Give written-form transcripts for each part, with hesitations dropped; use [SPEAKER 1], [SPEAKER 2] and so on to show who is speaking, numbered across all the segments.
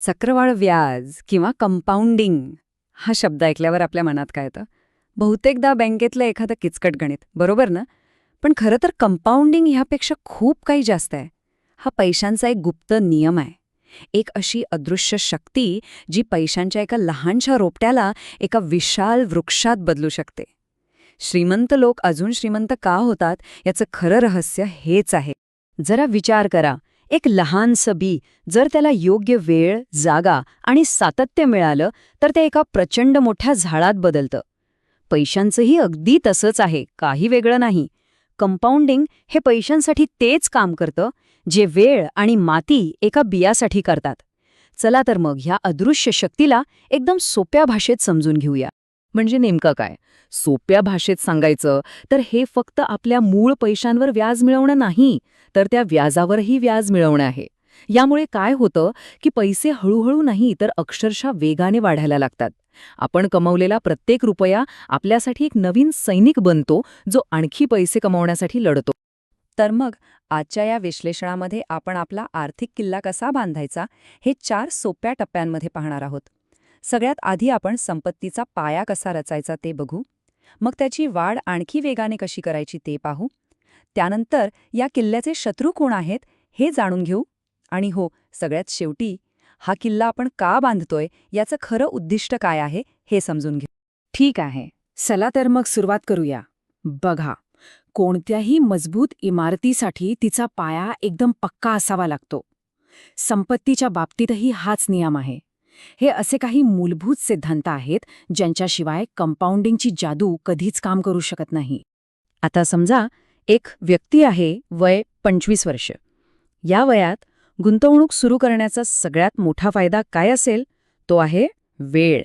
[SPEAKER 1] चक्रवाढ व्याज किंवा कंपाऊंडिंग हा शब्द ऐकल्यावर आपल्या मनात काय येतं? बहुतेकदा बँकेतलं एखादं किचकट गणित, बरोबर ना? पण खरं तर कंपाऊंडिंग ह्यापेक्षा खूप काही जास्त आहे. हा पैशांचा एक गुप्त नियम आहे. एक अशी अदृश्य शक्ती जी पैशांच्या एका लहानशा रोपट्याला एका विशाल वृक्षात बदलू शकते. श्रीमंत लोक अजून श्रीमंत का होतात याचं खरं रहस्य हेच आहे. जरा विचार करा, एक लहानसं बी जर त्याला योग्य वेळ, जागा आणि सातत्य मिळालं तर ते एका प्रचंड मोठ्या झाडात बदलतं. पैशांचंही अगदी तसंच आहे, काही वेगळं नाही. कंपाऊंडिंग हे पैशांसाठी तेच काम करतं जे वेळ आणि माती एका बियासाठी करतात. चला तर मग ह्या अदृश्य शक्तीला एकदम सोप्या भाषेत समजून घेऊया.
[SPEAKER 2] म्हणजे नेमकं काय? सोप्या भाषेत सांगायचं तर हे फक्त आपल्या मूळ पैशांवर व्याज मिळवणं नाही, तर त्या व्याजावरही व्याज मिळवणं आहे. यामुळे काय होतं की पैसे हळूहळू नाही तर अक्षरशः वेगाने वाढायला लागतात. आपण कमवलेला प्रत्येक रुपया आपल्यासाठी एक नवीन सैनिक बनतो, जो आणखी पैसे कमवण्यासाठी लढतो.
[SPEAKER 1] तर मग आजच्या या विश्लेषणामध्ये आपण आपला आर्थिक किल्ला कसा बांधायचा हे 4 सोप्या टप्प्यांमध्ये पाहणार आहोत. सगळ्यात आधी आपण संपत्तीचा पाया कसा रचायचा ते बघू. मग त्याची वाढ आणखी वेगाने कशी करायची ते पाहू. त्यानंतर या किल्ल्याचे शत्रू कोण आहेत हे जाणून घेऊ. आणि हो, सगळ्यात शेवटी हा किल्ला आपण का बांधतोय याचं खरं उद्दिष्ट काय आहे हे समजून घेऊ.
[SPEAKER 2] ठीक आहे, चला तर मग सुरुवात करूया. बघा, कोणत्याही मजबूत इमारतीसाठी तिचा पाया एकदम पक्का असावा लागतो. संपत्तीच्या बाबतीतही हाच नियम आहे. हे असे काही मूलभूत सिद्धांत आहेत ज्यांच्याशिवाय कंपाऊंडिंगची जादू कधीच काम करू शकत नाही.
[SPEAKER 1] आता समजा एक व्यक्ती आहे, वय 25 वर्ष. या वयात गुंतवणूक सुरू करण्याचा सगळ्यात मोठा फायदा काय असेल? तो आहे वेळ.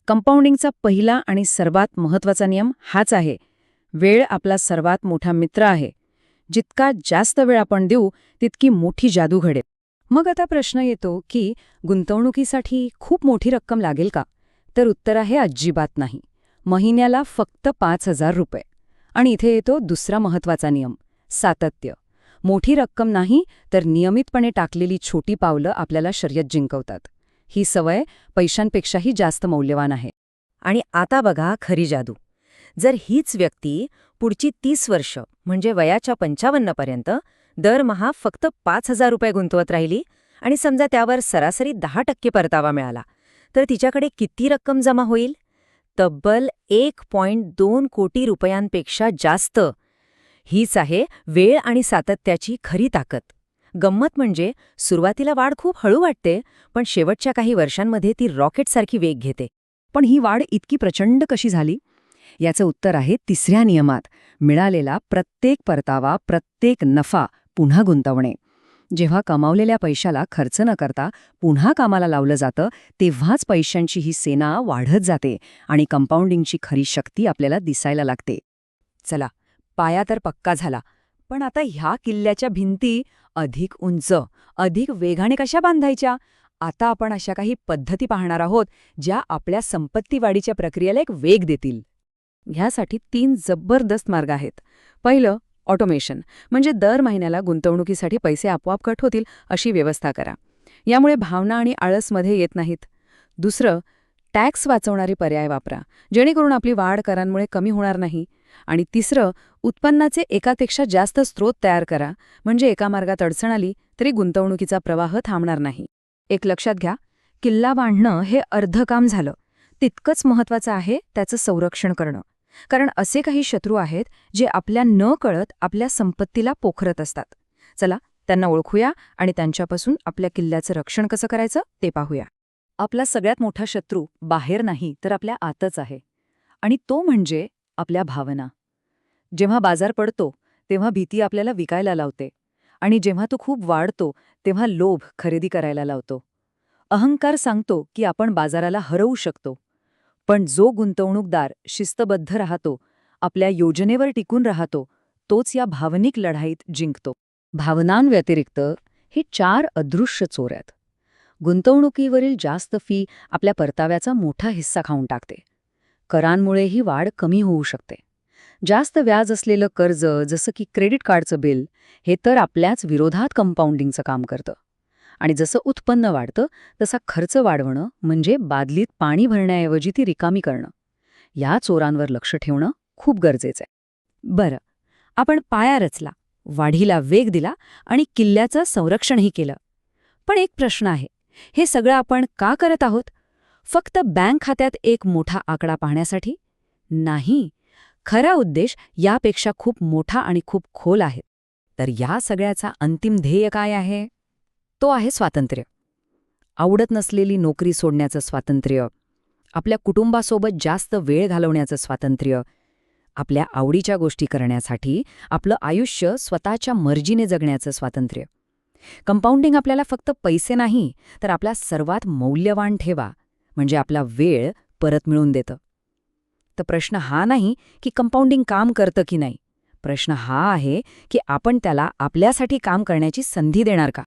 [SPEAKER 1] कंपाऊंडिंगचा पहिला आणि सर्वात महत्त्वाचा नियम हाच आहे. वेळ आपला सर्वात मोठा मित्र आहे. जितका जास्त वेळ आपण देऊ तितकी मोठी जादू घडेल. मग आता प्रश्न येतो की गुंतवणुकीसाठी खूप मोठी रक्कम लागेल का? तर उत्तर आहे अजिबात नाही. महिन्याला फक्त 5,000 रुपये. आणि इथे येतो दुसरा महत्त्वाचा नियम, सातत्य. मोठी रक्कम नाही तर नियमितपणे टाकलेली छोटी पावलं आपल्याला शर्यत जिंकवतात. ही सवय पैशांपेक्षाही जास्त मौल्यवान आहे.
[SPEAKER 3] आणि आता बघा खरी जादू. जर हीच व्यक्ती पुढची 30 वर्ष म्हणजे वयाच्या 55 पर्यंत दरमहा फक्त 5,000 रुपये गुंतवत राहिली आणि समजा त्यावर सरासरी 10% परतावा मिळाला, तर तिच्याकडे किती रक्कम जमा होईल? तब्बल 1.2 कोटी रुपयांपेक्षा जास्त. हीच आहे वेळ आणि सातत्याची खरी ताकद. गंमत म्हणजे सुरुवातीला वाढ खूप हळू वाटते, पण शेवटच्या काही वर्षांमध्ये ती रॉकेटसारखी वेग घेते.
[SPEAKER 1] पण ही वाढ इतकी प्रचंड कशी झाली? याचं उत्तर आहे तिसऱ्या नियमात, मिळालेला प्रत्येक परतावा, प्रत्येक नफा पुन्हा गुंतवणे. जेव्हा कमावलेल्या पैशाला खर्च न करता पुन्हा कामाला लावलं जातं, तेव्हाच पैशांची ही सेना वाढत जाते आणि कंपाऊंडिंगची खरी शक्ती आपल्याला दिसायला लागते. चला, पाया तर पक्का झाला. पण आता ह्या किल्ल्याच्या भिंती अधिक उंच, अधिक वेगाने कशा बांधायच्या? आता आपण अशा काही पद्धती पाहणार आहोत ज्या आपल्या संपत्ती वाढीच्या प्रक्रियेला एक वेग देतील. ह्यासाठी 3 जबरदस्त मार्ग आहेत. पहिलं, ऑटोमेशन, म्हणजे दर महिन्याला गुंतवणुकीसाठी पैसे आपोआप कट होतील अशी व्यवस्था करा. यामुळे भावना आणि आळसमध्ये येत नाहीत. दुसरं, टॅक्स वाचवणारे पर्याय वापरा, जेणेकरून आपली वाढ करांमुळे कमी होणार नाही. आणि तिसरं, उत्पन्नाचे एकापेक्षा जास्त स्रोत तयार करा, म्हणजे एका मार्गात अडचण आली तरी गुंतवणुकीचा प्रवाह थांबणार नाही. एक लक्षात घ्या, किल्ला बांधणं हे अर्ध काम झालं. तितकंच महत्त्वाचं आहे त्याचं संरक्षण करणं. कारण असे काही शत्रू आहेत जे आपल्या न कळत आपल्या संपत्तीला पोखरत असतात. चला, त्यांना ओळखूया आणि त्यांच्यापासून आपल्या किल्ल्याचं रक्षण कसं करायचं ते पाहूया. आपला सगळ्यात मोठा शत्रू बाहेर नाही तर आपल्या आतच आहे. आणि तो म्हणजे आपल्या भावना. जेव्हा बाजार पडतो तेव्हा भीती आपल्याला विकायला लावते. आणि जेव्हा तो खूप वाढतो तेव्हा लोभ खरेदी करायला लावतो. अहंकार सांगतो की आपण बाजाराला हरवू शकतो. पण जो गुंतवणूकदार शिस्तबद्ध राहतो, आपल्या योजनेवर टिकून राहतो, तोच या भावनिक लढाईत जिंकतो. भावनांव्यतिरिक्त हे 4 अदृश्य चोर आहेत. गुंतवणुकीवरील जास्त फी आपल्या परताव्याचा मोठा हिस्सा खाऊन टाकते. करांमुळे ही वाढ कमी होऊ शकते. जास्त व्याज असलेलं कर्ज, जसं की क्रेडिट कार्डचं बिल, हे तर आपल्याच विरोधात कंपाऊंडिंगचं काम करतं. आणि जसं उत्पन्न वाढतं तसा खर्च वाढवणं म्हणजे बादलीत पाणी भरण्याऐवजी ती रिकामी करणं. या चोरांवर लक्ष ठेवणं खूप गरजेचं आहे.
[SPEAKER 3] बरं, आपण पाया रचला, वाढीला वेग दिला आणि किल्ल्याचं संरक्षणही केलं. पण एक प्रश्न आहे, हे सगळं आपण का करत आहोत? फक्त बँक खात्यात एक मोठा आकडा पाहण्यासाठी? नाही. खरा उद्देश यापेक्षा खूप मोठा आणि खूप खोल आहे. तर या सगळ्याचा अंतिम ध्येय काय आहे? तो आहे स्वातंत्र्य. आवडत नसलेली नोकरी सोडण्याचं स्वातंत्र्य, आपल्या कुटुंबासोबत जास्त वेळ घालवण्याचं स्वातंत्र्य, आपल्या आवडीच्या गोष्टी करण्यासाठी आपलं आयुष्य स्वतःच्या मर्जीने जगण्याचं स्वातंत्र्य. कंपाऊंडिंग आपल्याला फक्त पैसे नाही, तर आपला सर्वात मौल्यवान ठेवा म्हणजे आपला वेळ परत मिळवून देतं. तर प्रश्न हा नाही की कंपाऊंडिंग काम करतं की नाही. प्रश्न हा आहे की आपण त्याला आपल्यासाठी काम करण्याची संधी देणार का?